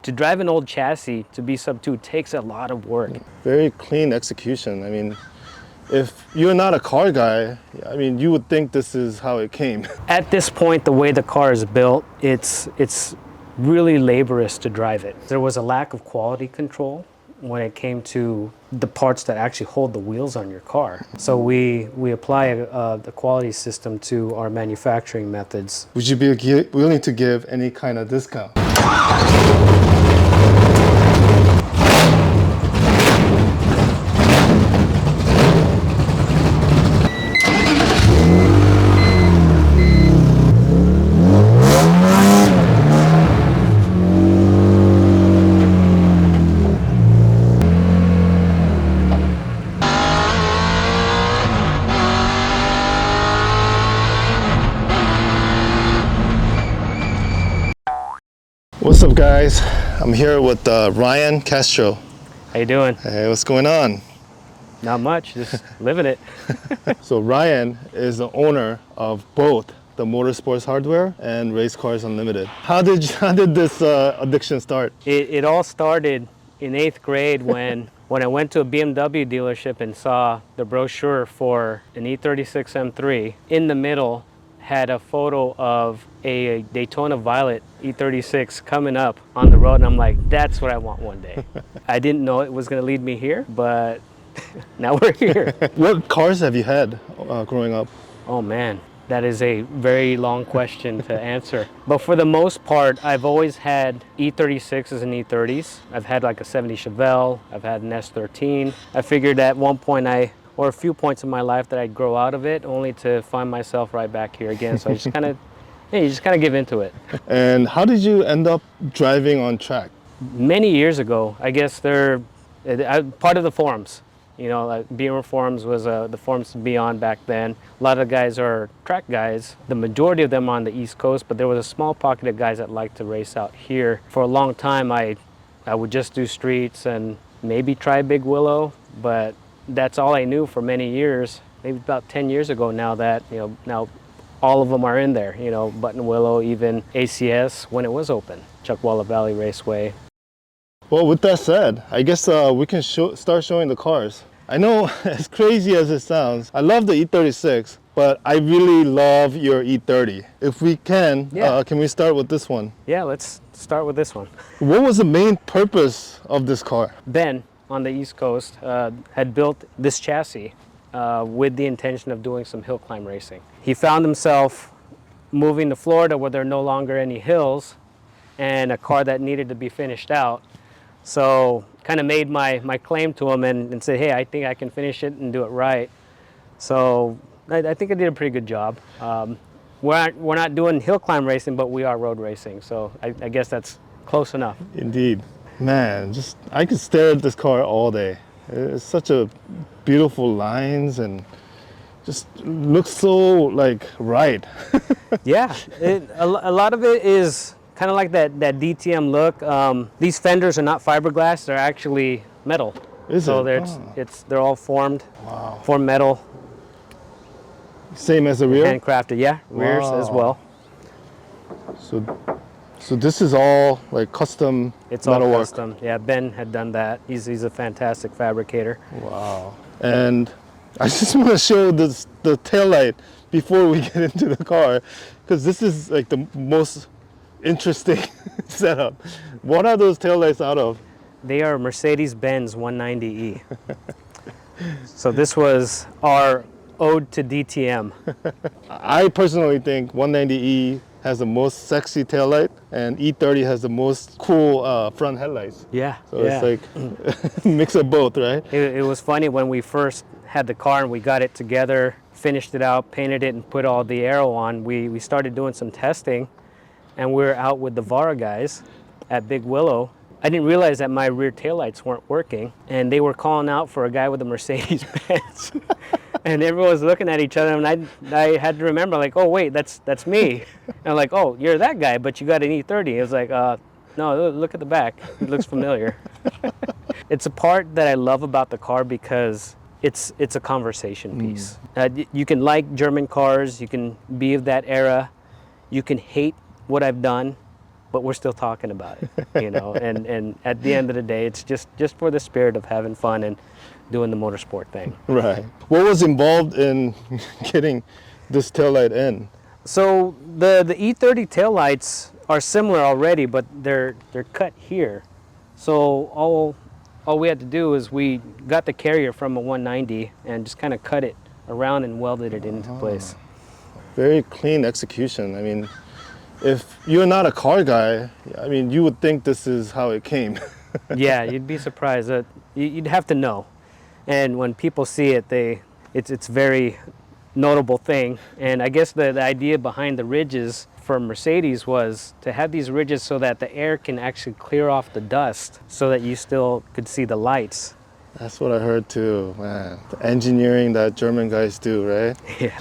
To drive an old chassis to be sub 2 takes a lot of work. Very clean execution. I mean, if you're not a car guy, I mean, you would think this is how it came. At this point, the way the car is built, it's really laborious to drive it. There was a lack of quality control when it came to the parts that actually hold the wheels on your car. So we apply the quality system to our manufacturing methods. Would you be willing to give any kind of discount? What's up, guys? I'm here with Ryan Castro. How you doing? Hey, what's going on? Not much, just living it. So Ryan is the owner of both the Motorsports Hardware and Race Cars Unlimited. How did this addiction start? It all started in 8th grade when I went to a BMW dealership and saw the brochure for an e36 M3. In the middle had a photo of a Daytona Violet e36 coming up on the road, and I'm like, that's what I want one day. I didn't know it was going to lead me here, but now we're here. What cars have you had growing up? Oh man, that is a very long question to answer. But for the most part, I've always had e36s and e30s. I've had like a 70 Chevelle, I've had an S13. I figured at one point or a few points in my life that I'd grow out of it, only to find myself right back here again. So I just kind of, you just kind of give into it. And how did you end up driving on track? Many years ago, I guess they're part of the forums. You know, like Beamer Forums was the forums to be on back then. A lot of guys are track guys. The majority of them are on the East Coast, but there was a small pocket of guys that liked to race out here. For a long time, I would just do streets and maybe try Big Willow, but that's all I knew for many years. Maybe about 10 years ago now that, you know, now all of them are in there. You know, Button Willow, even ACS when it was open, Chuckwalla Valley Raceway. Well, with that said, I guess we can start showing the cars. I know, as crazy as it sounds, I love the E36, but I really love your E30. If we can, can we start with this one? Yeah, let's start with this one. What was the main purpose of this car? Ben on the East Coast had built this chassis with the intention of doing some hill climb racing. He found himself moving to Florida where there are no longer any hills and a car that needed to be finished out. So kind of made my claim to him and said, hey, I think I can finish it and do it right. So I think I did a pretty good job. We're not doing hill climb racing, but we are road racing. So I guess that's close enough. Indeed. Man, I could stare at this car all day. It's such a beautiful lines and just looks so like right. Yeah, a lot of it is kind of like that DTM look. These fenders are not fiberglass; they're actually metal. So they're all formed. Wow. Formed metal. Same as the rear? Handcrafted, yeah. Rears as well. So this is all like custom metal work. Custom. Yeah, Ben had done that. He's a fantastic fabricator. Wow. And I just want to show the taillight before we get into the car, because this is like the most interesting setup. What are those taillights out of? They are Mercedes-Benz 190E. So this was our ode to DTM. I personally think 190E has the most sexy taillight and E30 has the most cool front headlights. Yeah. So it's like mix of both, right? It was funny when we first had the car and we got it together, finished it out, painted it, and put all the aero on. We started doing some testing, and we were out with the Vara guys at Big Willow. I didn't realize that my rear taillights weren't working, and they were calling out for a guy with a Mercedes-Benz. And everyone was looking at each other, and I had to remember, like, oh, wait, that's me. And I'm like, oh, you're that guy, but you got an E30. It was like, no, look at the back. It looks familiar. It's a part that I love about the car because it's a conversation piece. You can like German cars, you can be of that era, you can hate what I've done, but we're still talking about it, you know. And at the end of the day, it's just for the spirit of having fun and doing the motorsport thing. Right. What was involved in getting this taillight in? So the E30 taillights are similar already, but they're cut here. So all we had to do is we got the carrier from a 190 and just kind of cut it around and welded it into place. Very clean execution. I mean, if you're not a car guy, I mean, you would think this is how it came. Yeah, you'd be surprised. You'd have to know. And when people see it, it's very notable thing. And I guess the idea behind the ridges for Mercedes was to have these ridges so that the air can actually clear off the dust so that you still could see the lights. That's what I heard too, man. The engineering that German guys do, right? Yeah.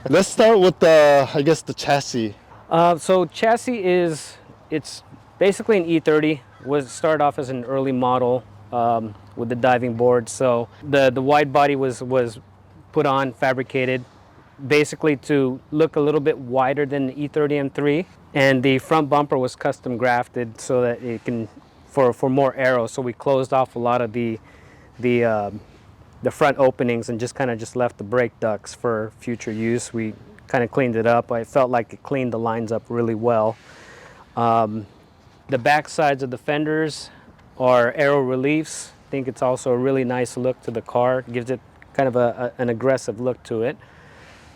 Let's start with I guess the chassis. So chassis it's basically an E30. Started off as an early model with the diving board. So the wide body was put on, fabricated, basically to look a little bit wider than the E30 M3, and the front bumper was custom grafted so that it can for more aero. So we closed off a lot of the front openings and just kind of left the brake ducts for future use. We kind of cleaned it up. I felt like it cleaned the lines up really well. The back sides of the fenders are aero reliefs. I think it's also a really nice look to the car. It gives it kind of an aggressive look to it.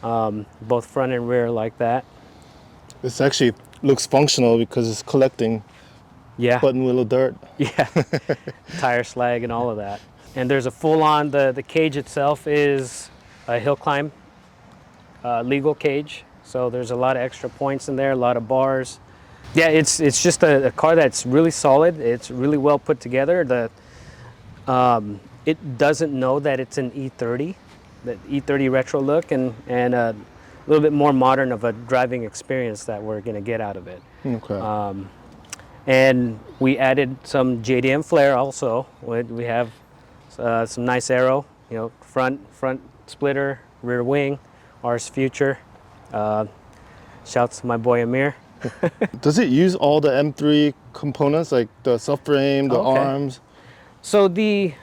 Both front and rear like that. This actually looks functional because it's collecting button wheel of dirt. Yeah, tire slag and all of that. And there's a full-on, the cage itself is a hill climb legal cage. So there's a lot of extra points in there, a lot of bars. Yeah, it's just a car that's really solid. It's really well put together. It doesn't know that it's an E30, the E30 retro look, and a little bit more modern of a driving experience that we're going to get out of it. Okay. And we added some JDM flair also. We have some nice aero, you know, front splitter, rear wing, Rs Future. Shouts to my boy Amir. Does it use all the M3 components, like the subframe, the arms? So the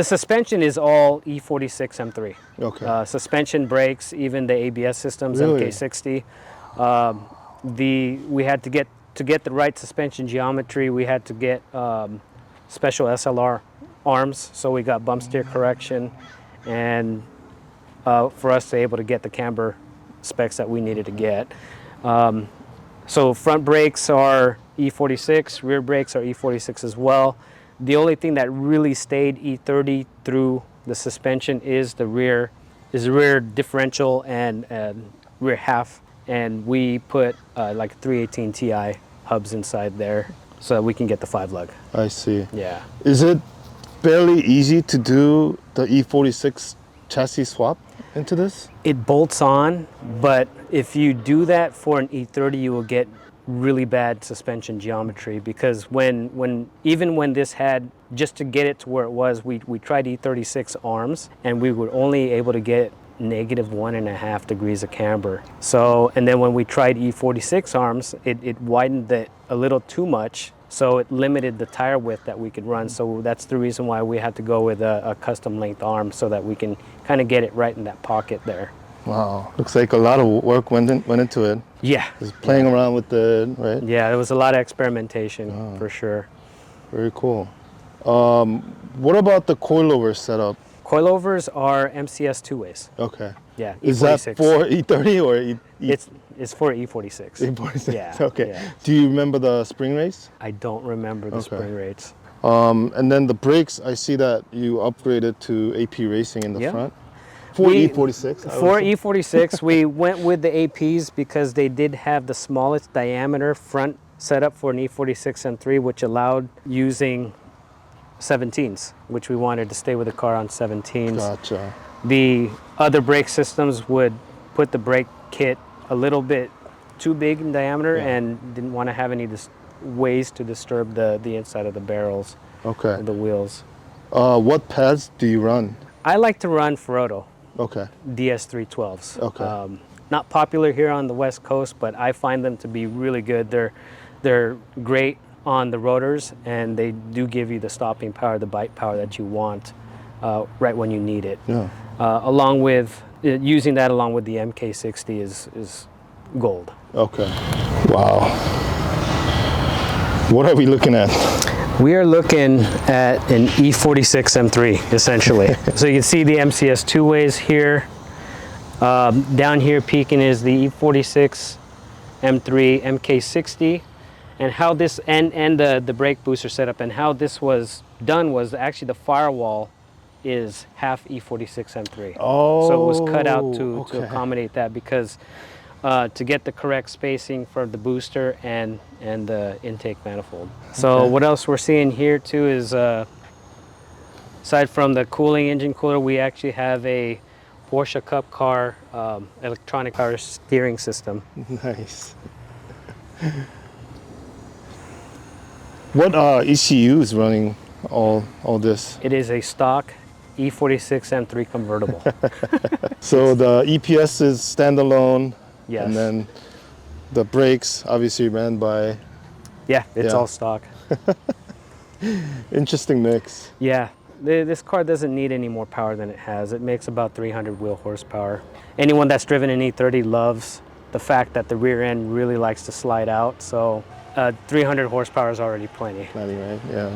suspension is all E46 M3. Okay. Suspension, brakes, even the ABS systems, Really? MK60. We had to get the right suspension geometry. We had to get special SLR arms, so we got bump steer correction, and for us to be able to get the camber specs that we needed to get. So front brakes are E46, rear brakes are E46 as well. The only thing that really stayed E30 through the suspension is the rear differential and rear half, and we put like 318 Ti hubs inside there so that we can get the 5-lug. I see. Yeah. Is it fairly easy to do the E46 chassis swap into this? It bolts on, but if you do that for an E30, you will get really bad suspension geometry, because even when this had, just to get it to where it was, we tried E36 arms and we were only able to get -1.5 degrees of camber. So, and then when we tried E46 arms, it widened it a little too much, so it limited the tire width that we could run. So that's the reason why we had to go with a custom length arm, so that we can kind of get it right in that pocket there. Wow, looks like a lot of work went into it. Yeah. Just playing around with it, right? Yeah, there was a lot of experimentation for sure. Very cool. What about the coilover setup? Coilovers are MCS two-ways. Okay. Yeah, Is E46. that for E30 or It's for E46. E46? Yeah. Okay. Yeah. Do you remember the spring race? I don't remember the spring rates. And then the brakes, I see that you upgraded to AP Racing in the Yeah. front. For E46? For E46, we went with the APs because they did have the smallest diameter front setup for an E46 M3, which allowed using 17s, which we wanted to stay with the car on 17s. Gotcha. The other brake systems would put the brake kit a little bit too big in diameter and didn't want to have any ways to disturb the inside of the barrels, Okay. the wheels. What pads do you run? I like to run Ferodo Okay. DS312s. Okay. Not popular here on the West Coast, but I find them to be really good. They're great on the rotors, and they do give you the stopping power, the bite power that you want right when you need it. Yeah. Along with using that along with the MK60 is gold. Okay. Wow. What are we looking at? We are looking at an E46 M3 essentially. So you can see the MCS two ways here. Down here peaking is the E46 M3 MK60, and how this and the brake booster setup, and how this was done was actually the firewall is half E46 M3. Oh, so it was cut out to okay. accommodate that, because to get the correct spacing for the booster and the intake manifold. So Okay. what else we're seeing here too is aside from the cooling engine cooler, we actually have a Porsche Cup car electronic power steering system. Nice. What ECU is running all this? It is a stock E46 M3 convertible. So the EPS is standalone, Yes. and then the brakes obviously ran by. Yeah, it's Yeah. all stock. Interesting mix. Yeah, this car doesn't need any more power than it has. It makes about 300 wheel horsepower. Anyone that's driven an E30 loves the fact that the rear end really likes to slide out. So 300 horsepower is already plenty. Plenty, right? Yeah.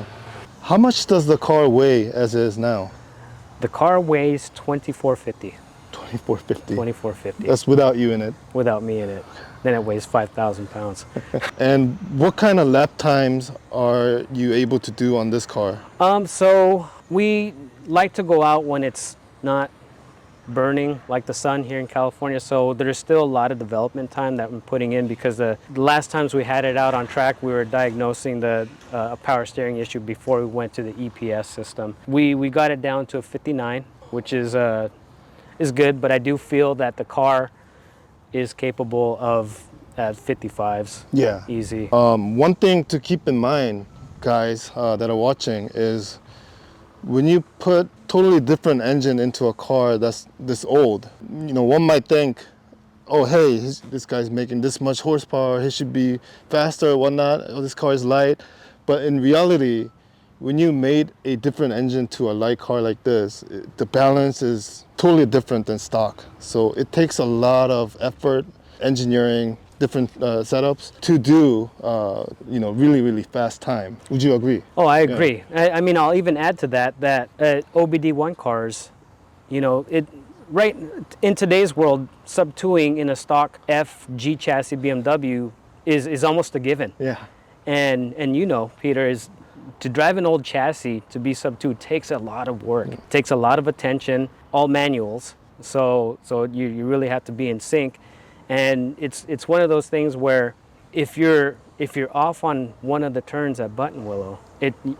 How much does the car weigh as is now? The car weighs 2450. 2450. 2450 That's without you in it. without me in it. Then it weighs 5,000 pounds. And what kind of lap times are you able to do on this car? So we like to go out when it's not burning like the sun here in California. So there's still a lot of development time that I'm putting in, because the last times we had it out on track, we were diagnosing the power steering issue before we went to the EPS system. We got it down to a 59, which is good, but I do feel that the car is capable of at 55s. Yeah. Easy. One thing to keep in mind, guys that are watching, is when you put totally different engine into a car that's this old, one might think, oh, hey, this guy's making this much horsepower, he should be faster or whatnot, oh, this car is light. But in reality, when you made a different engine to a light car like this, the balance is totally different than stock. So it takes a lot of effort, engineering, different setups to do, really, really fast time. Would you agree? Oh, I agree. I mean, I'll even add to that OBD1 cars, right in today's world, sub-2ing in a stock F G chassis BMW is almost a given. Yeah. And Peter, is to drive an old chassis to be sub-2 takes a lot of work. It takes a lot of attention, all manuals. So you really have to be in sync. And it's one of those things where if you're off on one of the turns at Button Willow,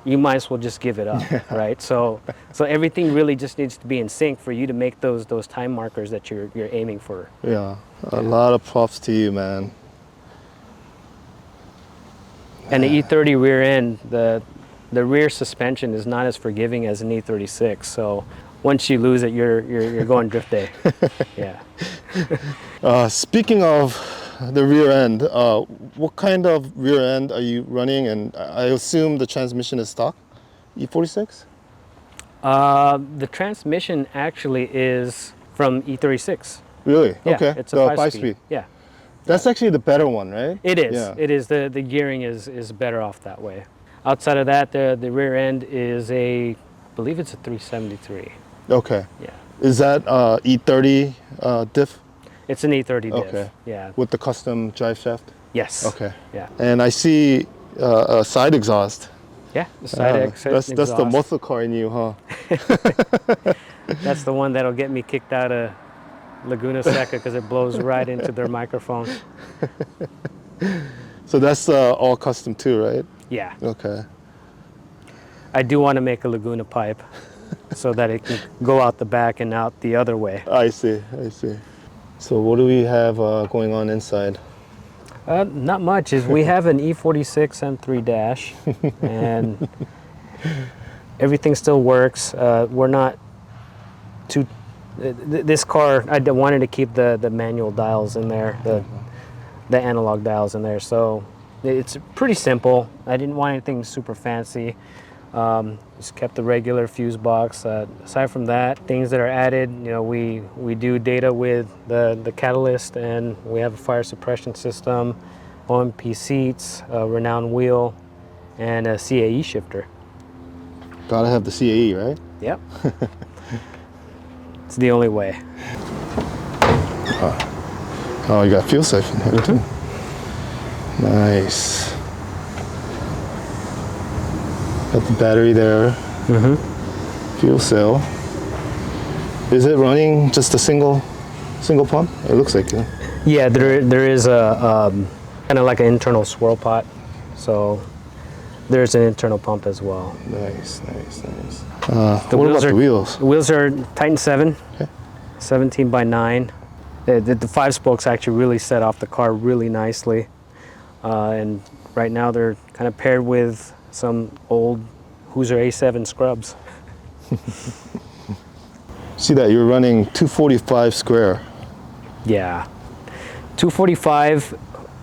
you might as well just give it up, right? So everything really just needs to be in sync for you to make those time markers that you're aiming for. Yeah, a lot of props to you, man. And the E30 rear end, the rear suspension is not as forgiving as an E36. So once you lose it, you're going drift day. Yeah. Speaking of the rear end, what kind of rear end are you running? And I assume the transmission is stock, E46? The transmission actually is from E36. Really? Yeah, Okay. it's a the 5-speed. Yeah. That's actually the better one, right? It is. Yeah. It is. The gearing is better off that way. Outside of that, the rear end is I believe it's a 373. Okay. Yeah. Is that E30 diff? It's an E30 diff. Okay. Yeah. With the custom drive shaft? Yes. Okay. Yeah. And I see a side exhaust. Yeah. The side exit That's the exhaust. muscle car in you, huh? That's the one that'll get me kicked out of Laguna Seca because it blows right into their microphone. So that's all custom too, right? Yeah. Okay. I do want to make a Laguna pipe so that it can go out the back and out the other way. I see. So what do we have going on inside? Not much. We have an E46 M3 dash, and everything still works. We're not too. This car, I wanted to keep the manual dials in there, the analog dials in there. So, It's pretty simple. I didn't want anything super fancy. Just kept the regular fuse box. Aside from that, things that are added, you know, we do data with the catalyst, and we have a fire suppression system, OMP seats, a renowned wheel, and a CAE shifter. Gotta have the CAE, right? Yep. It's the only way. Oh, you got fuel siphon here too. Nice. Got the battery there. Fuel cell. Is it running just a single pump? It looks like it. Yeah, there is a kind of like an internal swirl pot, so there's an internal pump as well. Nice, nice, nice. What about the wheels? The wheels are Titan 7, Okay. 17 by 9. The 5 spokes actually really set off the car really nicely, and right now they're kind of paired with some old Hoosier A7 scrubs. See that you're running 245 square. Yeah, 245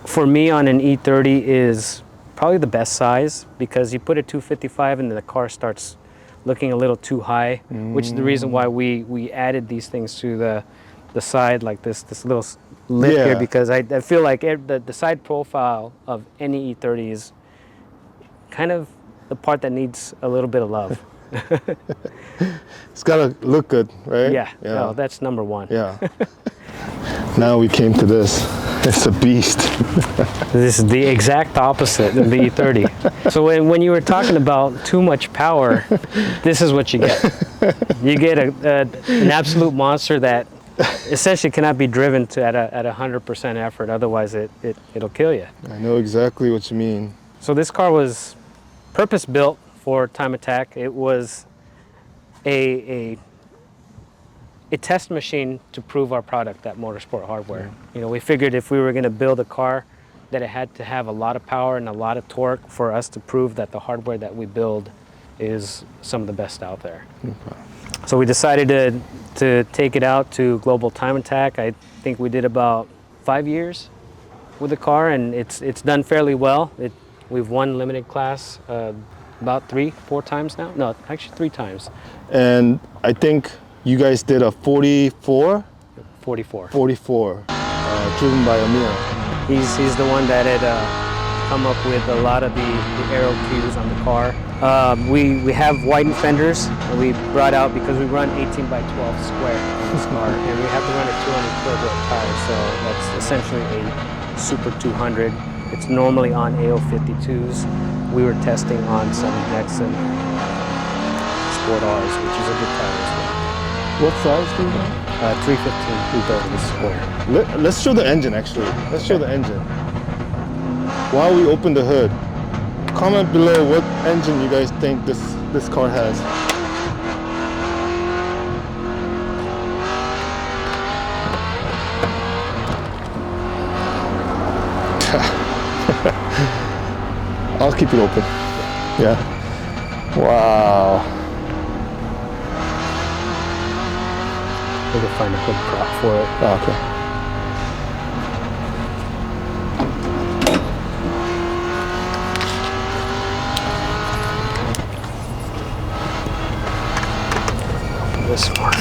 for me on an E30 is probably the best size, because you put a 255 and the car starts looking a little too high, which is the reason why we added these things to the side, like this little lip here, because I feel like the side profile of any E30 is kind of the part that needs a little bit of love. It's gotta look good, right? Yeah. No, that's number one. Yeah. Now we came to this. It's a beast. This is the exact opposite of the E30. So when you were talking about too much power, this is what you get. You get an absolute monster that essentially cannot be driven to at 100% effort. Otherwise, it'll kill you. I know exactly what you mean. So this car was purpose built for time attack. It was a test machine to prove our product at Motorsport Hardware. You know, we figured if we were going to build a car, that it had to have a lot of power and a lot of torque for us to prove that the hardware that we build is some of the best out there. So we decided to take it out to Global Time Attack. I think we did about 5 years with the car, and it's done fairly well. We've won limited class about 3-4 times now. No, actually 3 times. And I think you guys did a 44? 44. 44, driven by Amir. He's the one that had come up with a lot of the aero cues on the car. We have widened fenders that we brought out because we run 18 by 12 square on this car, and we have to run a 200 kilogram tire, so that's essentially a Super 200. It's normally on AO52s. We were testing on some Nexen Sport Rs, which is a good tire as well. What size do you have? 315 square. Let's show the engine actually. Let's show the engine. While we open the hood, comment below what engine you guys think this car has. I'll keep it open. Yeah. Wow. We can find a hood prop for it. Oh, okay. This one.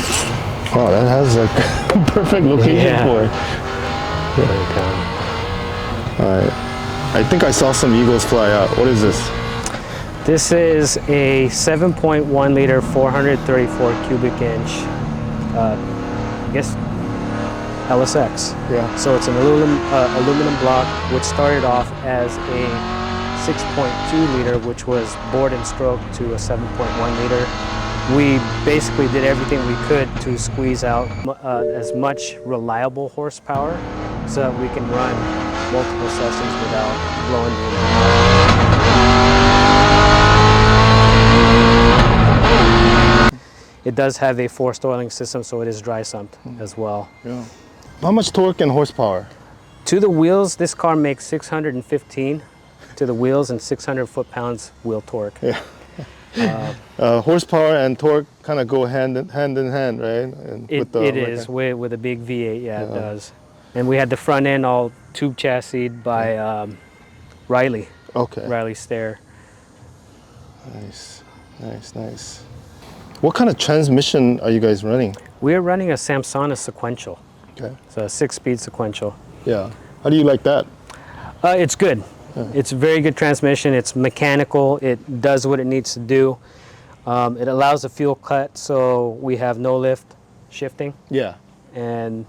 Oh, that has like perfect location for it. There you go. All right. I think I saw some eagles fly out. What is this? This is a 7.1 liter, 434 cubic inch, I guess, LSX. Yeah. So it's an aluminum block, which started off as a 6.2 liter, which was bored and stroked to a 7.1 liter. We basically did everything we could to squeeze out as much reliable horsepower so that we can run multiple sessions without blowing the engine. It does have a forced oiling system, so it is dry sumped as well. Yeah. How much torque and horsepower? To the wheels, this car makes 615 to the wheels and 600 foot-pounds wheel torque. Yeah. Horsepower and torque kind of go hand in hand, right? And It is with a big V8, yeah, it does. And we had the front end all tube chassised by Riley. Okay. Riley Stair. Nice, nice, nice. What kind of transmission are you guys running? We're running a Samsonite sequential. Okay. It's a 6-speed sequential. Yeah. How do you like that? It's good. It's a very good transmission. It's mechanical. It does what it needs to do. It allows a fuel cut, so we have no lift shifting Yeah. and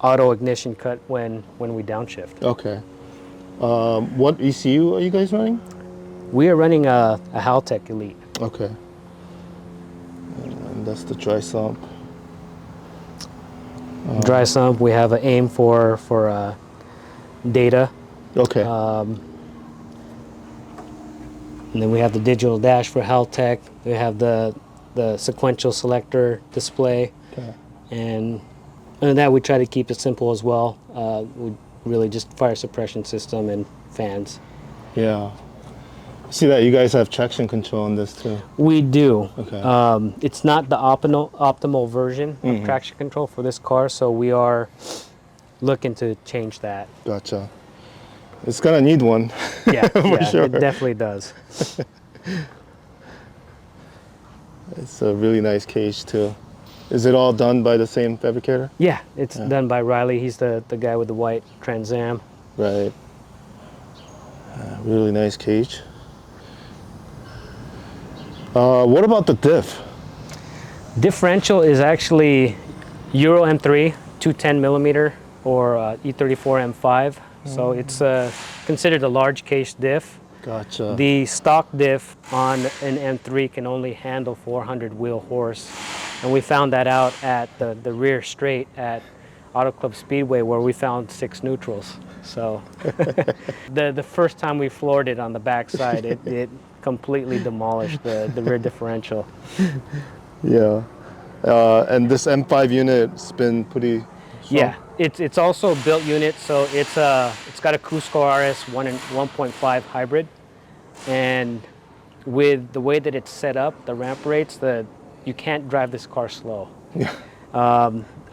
auto ignition cut when we downshift. Okay. What ECU are you guys running? We are running a Haltech Elite. Okay. And that's the dry sump. Dry sump. We have an aim for data. Okay. And then we have the digital dash for Haltech. We have the sequential selector display. Okay. And other than that, we try to keep it simple as well. We really just fire suppression system and fans. Yeah. See that you guys have traction control on this too. We do. Okay. It's not the optimal version of traction control for this car, so we are looking to change that. Gotcha. It's gonna need one. Yeah, yeah, sure. it definitely does. It's a really nice cage too. Is it all done by the same fabricator? Yeah, it's done by Riley. He's the guy with the white Trans Am. Right. Really nice cage. What about the diff? Differential is actually Euro M3, 210 millimeter, or e34 M5. So it's considered a large case diff. Gotcha. The stock diff on an M3 can only handle 400 wheel horse. And we found that out at the rear straight at Auto Club Speedway, where we found 6 neutrals. So the first time we floored it on the backside, it completely demolished the rear differential. Yeah. And this M5 unit's been pretty strong. Yeah, it's also a built unit, so it's got a Cusco RS 1.5 hybrid, and with the way that it's set up, the ramp rates, you can't drive this car slow. Yeah.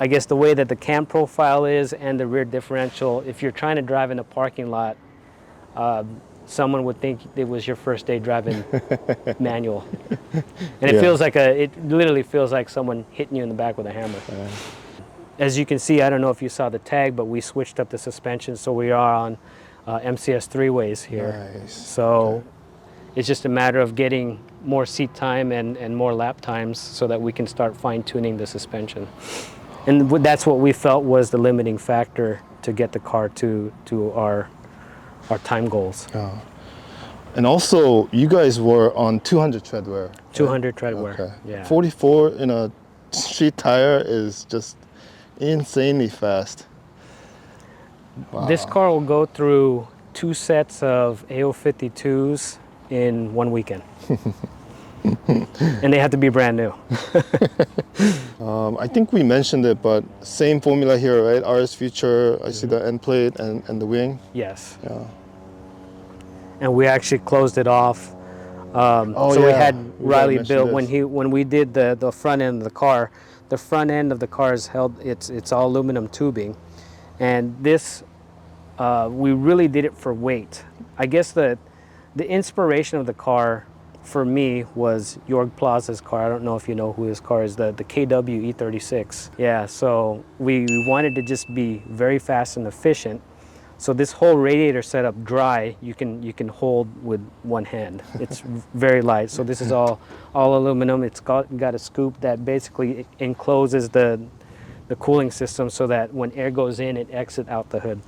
I guess the way that the cam profile is and the rear differential, if you're trying to drive in a parking lot, someone would think it was your first day driving manual. And it literally feels like someone hitting you in the back with a hammer. As you can see, I don't know if you saw the tag, but we switched up the suspension, so we are on MCS 3-ways here. Nice. So it's just a matter of getting more seat time and more lap times so that we can start fine-tuning the suspension. And that's what we felt was the limiting factor to get the car to our time goals. Oh. And also, you guys were on 200 tread wear. 200 tread wear. Okay. Yeah. 44 in a street tire is just insanely fast. Wow. This car will go through 2 sets of AO52s in 1 weekend. And they have to be brand new. I think we mentioned it, but same formula here, right? RS Future, I see the end plate and the wing. Yes. Yeah. And we actually closed it off. So we had Riley build when we did the front end of the car. The front end of the car is held. It's all aluminum tubing, and this we really did it for weight. I guess the inspiration of the car for me was Jorg Plaza's car. I don't know if you know who his car is, the KW e36. Yeah, so we wanted to just be very fast and efficient. So this whole radiator setup dry, you can hold with one hand. It's very light. So this is all aluminum. It's got a scoop that basically encloses the cooling system so that when air goes in, it exits out the hood.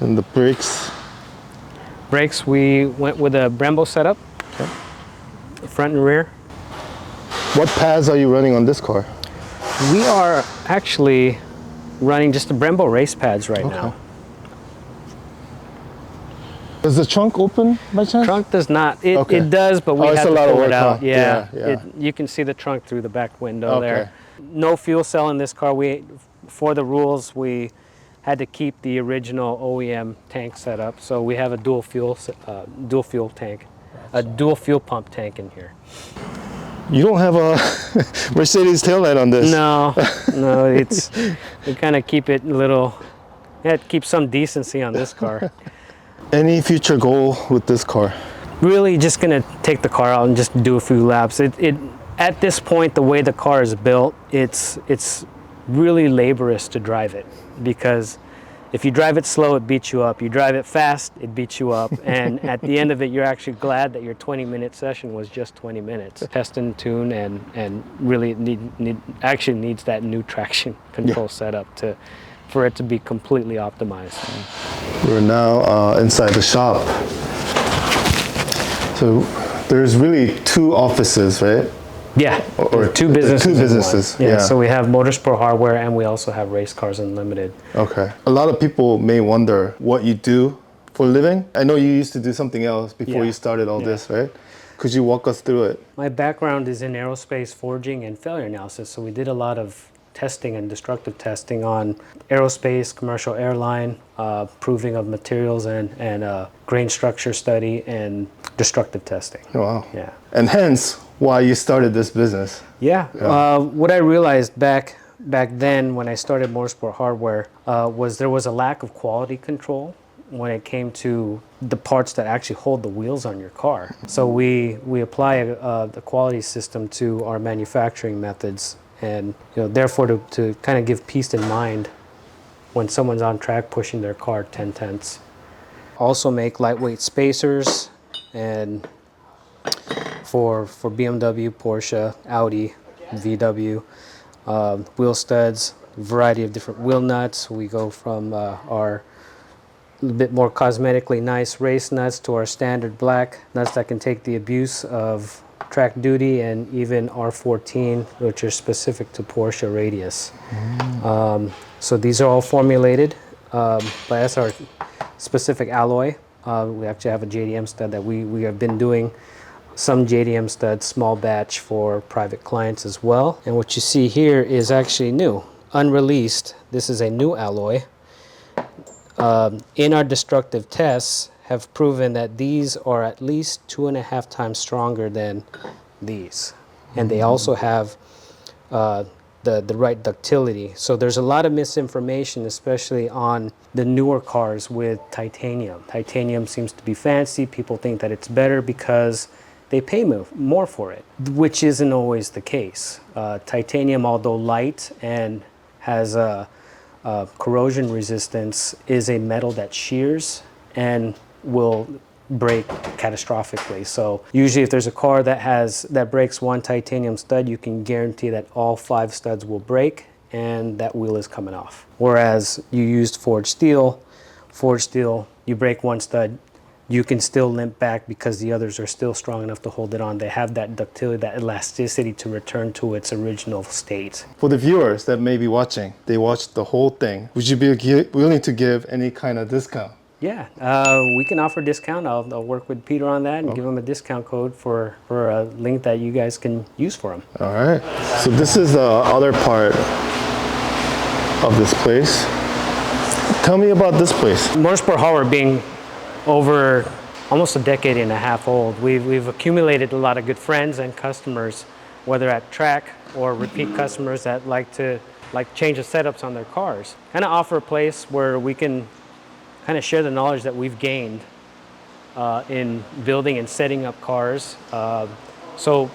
And the brakes? Brakes, we went with a Brembo setup, Okay. front and rear. What pads are you running on this car? We are actually running just the Brembo race pads right now. Does the trunk open by chance? Trunk does not. It Okay. does, but we it's have a to lot of pull work, it out. huh? Yeah, Yeah. you can see the trunk through the back window Okay. there. No fuel cell in this car. For the rules, we had to keep the original OEM tank set up. So we have a dual fuel tank, a dual fuel pump tank in here. You don't have a Mercedes taillight on this. No, no, we kind of keep it a little Yeah, to keep some decency on this car. Any future goal with this car? Really just gonna take the car out and just do a few laps. At this point, the way the car is built, it's really laborious to drive it, because if you drive it slow, it beats you up. You drive it fast, it beats you up. And at the end of it, you're actually glad that your 20-minute session was just 20 minutes. Test and tune, and really it actually needs that new traction control setup for it to be completely optimized. We're now inside the shop. So there's really two offices, right? Yeah, Or two businesses. Two businesses. Yeah, so we have Motorsport Hardware, and we also have Race Cars Unlimited. Okay. A lot of people may wonder what you do for a living. I know you used to do something else before you started all this, right? Could you walk us through it? My background is in aerospace forging and failure analysis, so we did a lot of testing and destructive testing on aerospace, commercial airline, proving of materials, and grain structure study, and destructive testing. Oh, wow. Yeah. And hence why you started this business. Yeah. What I realized back then when I started Motorsport Hardware was there was a lack of quality control when it came to the parts that actually hold the wheels on your car. So we apply the quality system to our manufacturing methods, and therefore to kind of give peace in mind when someone's on track pushing their car 10/10ths. Also make lightweight spacers, and for BMW, Porsche, Audi, VW, wheel studs, variety of different wheel nuts. We go from our a little bit more cosmetically nice race nuts to our standard black nuts that can take the abuse of track duty, and even R14, which are specific to Porsche radius. So these are all formulated by us, our specific alloy. We actually have a JDM stud that we have been doing some JDM studs small batch for private clients as well. And what you see here is actually new, unreleased. This is a new alloy. In our destructive tests have proven that these are at least 2.5 times stronger than these. And they also have the right ductility. So there's a lot of misinformation, especially on the newer cars with titanium. Titanium seems to be fancy. People think that it's better because they pay more for it, which isn't always the case. Titanium, although light and has corrosion resistance, is a metal that shears and will break catastrophically. So usually if there's a car that breaks one titanium stud, you can guarantee that all 5 studs will break and that wheel is coming off. Whereas you used forged steel, you break one stud, you can still limp back because the others are still strong enough to hold it on. They have that ductility, that elasticity to return to its original state. For the viewers that may be watching, they watched the whole thing. Would you be willing to give any kind of discount? Yeah, we can offer discount. I'll work with Peter on that and give him a discount code for a link that you guys can use for him. All right. So this is the other part of this place. Tell me about this place. Motorsport Hardware being over almost a decade and a half old, we've accumulated a lot of good friends and customers, whether at track or repeat customers that like change the setups on their cars. Kind of offer a place where we can kind of share the knowledge that we've gained in building and setting up cars. So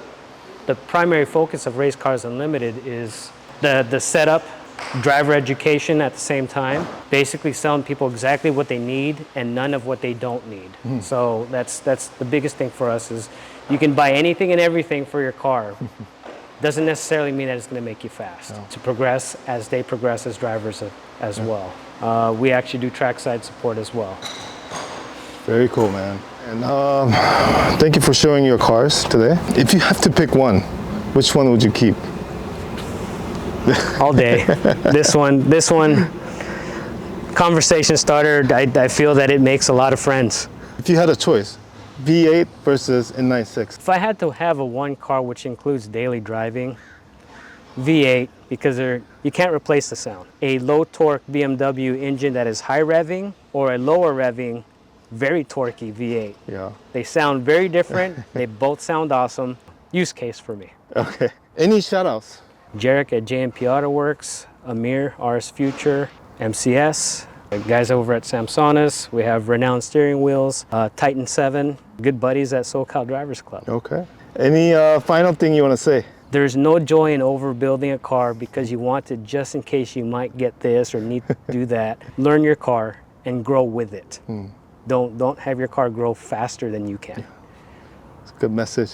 the primary focus of Race Cars Unlimited is the setup, driver education at the same time, basically selling people exactly what they need and none of what they don't need. So that's the biggest thing for us, is you can buy anything and everything for your car. Doesn't necessarily mean that it's going to make you fast. No. To progress as they progress as drivers as well. We actually do trackside support as well. Very cool, man. And thank you for showing your cars today. If you have to pick one, which one would you keep? All day. This one, conversation starter. I feel that it makes a lot of friends. If you had a choice, V8 versus e36. If I had to have a one car which includes daily driving, V8, because you can't replace the sound. A low torque BMW engine that is high revving, or a lower revving, very torquey V8. Yeah. They sound very different. They both sound awesome. Use case for me. Okay. Any shout outs? Jarek at JMP Auto Works, Amir, RS Future, MCS, The guys over at Samsonis, we have Renowned Steering Wheels, Titan 7, good buddies at SoCal Drivers Club. Okay. Any final thing you want to say? There's no joy in overbuilding a car because you want to, just in case you might get this or need to do that. Learn your car and grow with it. Don't have your car grow faster than you can. It's a good message.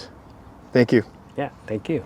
Thank you. Yeah, thank you.